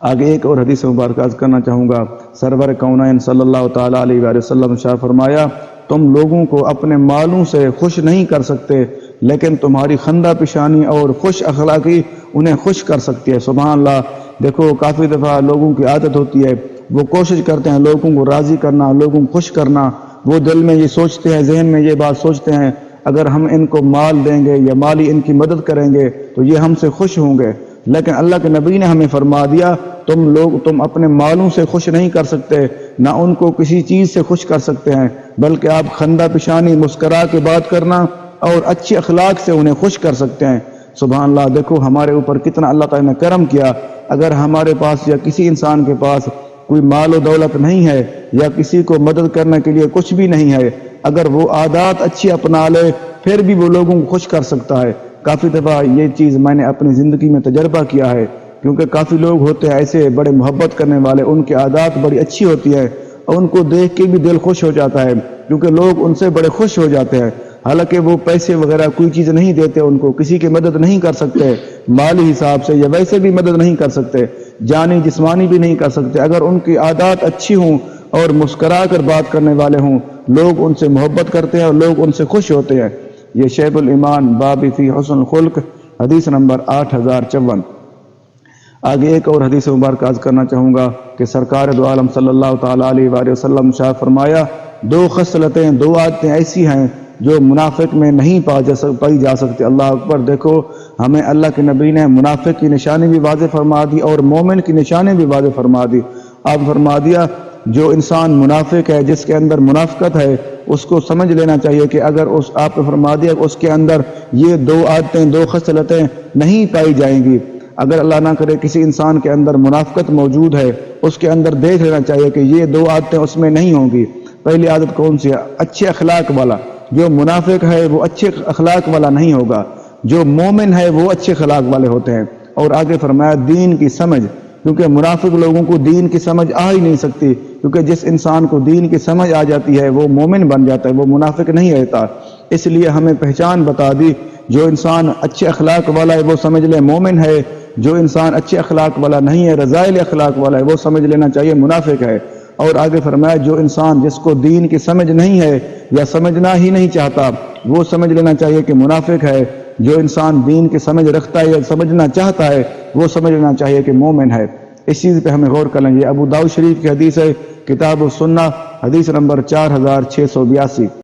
آگے ایک اور حدیث مبارک عرض کرنا چاہوں گا۔ سرور کونین صلی اللہ تعالیٰ علیہ وآلہ وسلم شاہ فرمایا، تم لوگوں کو اپنے مالوں سے خوش نہیں کر سکتے، لیکن تمہاری خندہ پیشانی اور خوش اخلاقی انہیں خوش کر سکتی ہے۔ سبحان اللہ۔ دیکھو کافی دفعہ لوگوں کی عادت ہوتی ہے، وہ کوشش کرتے ہیں لوگوں کو راضی کرنا، لوگوں کو خوش کرنا، وہ دل میں یہ سوچتے ہیں، ذہن میں یہ بات سوچتے ہیں اگر ہم ان کو مال دیں گے یا مالی ان کی مدد کریں گے تو یہ ہم سے خوش ہوں گے۔ لیکن اللہ کے نبی نے ہمیں فرما دیا تم اپنے مالوں سے خوش نہیں کر سکتے، نہ ان کو کسی چیز سے خوش کر سکتے ہیں، بلکہ آپ خندہ پیشانی مسکرا کے بات کرنا اور اچھے اخلاق سے انہیں خوش کر سکتے ہیں۔ سبحان اللہ۔ دیکھو ہمارے اوپر کتنا اللہ تعالیٰ نے کرم کیا۔ اگر ہمارے پاس یا کسی انسان کے پاس کوئی مال و دولت نہیں ہے یا کسی کو مدد کرنے کے لیے کچھ بھی نہیں ہے، اگر وہ عادات اچھی اپنا لے پھر بھی وہ لوگوں کو خوش کر سکتا ہے۔ کافی دفعہ یہ چیز میں نے اپنی زندگی میں تجربہ کیا ہے، کیونکہ کافی لوگ ہوتے ہیں ایسے بڑے محبت کرنے والے، ان کی عادات بڑی اچھی ہوتی ہے اور ان کو دیکھ کے بھی دل خوش ہو جاتا ہے، کیونکہ لوگ ان سے بڑے خوش ہو جاتے ہیں۔ حالانکہ وہ پیسے وغیرہ کوئی چیز نہیں دیتے، ان کو کسی کی مدد نہیں کر سکتے مالی حساب سے، یا ویسے بھی مدد نہیں کر سکتے، جانی جسمانی بھی نہیں کر سکتے۔ اگر ان کی عادات اچھی ہوں اور مسکرا کر بات کرنے والے ہوں، لوگ ان سے محبت کرتے ہیں اور لوگ ان سے خوش ہوتے ہیں۔ یہ شعب الایمان باب فی حسن الخلق، حدیث نمبر 8054۔ آگے ایک اور حدیث مبارک عرض کرنا چاہوں گا کہ سرکار دو عالم صلی اللہ تعالیٰ علیہ وآلہ وسلم شاہ فرمایا، دو خصلتیں، دو عادتیں ایسی ہیں جو منافق میں نہیں پائی جا سکتی۔ اللہ اکبر۔ دیکھو ہمیں اللہ کے نبی نے منافق کی نشانی بھی واضح فرما دی اور مومن کی نشانی بھی واضح فرما دی۔ آپ فرما دیا جو انسان منافق ہے، جس کے اندر منافقت ہے، اس کو سمجھ لینا چاہیے کہ اگر آپ نے فرما دیا کہ اس کے اندر یہ دو عادتیں، دو خصلتیں نہیں پائی جائیں گی، اگر اللہ نہ کرے کسی انسان کے اندر منافقت موجود ہے، اس کے اندر دیکھ لینا چاہیے کہ یہ دو عادتیں اس میں نہیں ہوں گی۔ پہلی عادت کون سی ہے؟ اچھے اخلاق والا۔ جو منافق ہے وہ اچھے اخلاق والا نہیں ہوگا، جو مومن ہے وہ اچھے اخلاق والے ہوتے ہیں۔ اور آگے فرمایا دین کی سمجھ، کیونکہ منافق لوگوں کو دین کی سمجھ آ ہی نہیں سکتی، کیونکہ جس انسان کو دین کی سمجھ آ جاتی ہے وہ مومن بن جاتا ہے، وہ منافق نہیں رہتا۔ اس لیے ہمیں پہچان بتا دی، جو انسان اچھے اخلاق والا ہے وہ سمجھ لے مومن ہے، جو انسان اچھے اخلاق والا نہیں ہے، رذائل اخلاق والا ہے، وہ سمجھ لینا چاہیے منافق ہے۔ اور آگے فرمایا جو انسان جس کو دین کی سمجھ نہیں ہے یا سمجھنا ہی نہیں چاہتا، وہ سمجھ لینا چاہیے کہ منافق ہے۔ جو انسان دین کی سمجھ رکھتا ہے یا سمجھنا چاہتا ہے، وہ سمجھ لینا چاہیے کہ مومن ہے۔ اس چیز پہ ہمیں غور کر لیں۔ یہ ابو داؤد شریف کی حدیث ہے، کتاب السنہ، حدیث نمبر 4682۔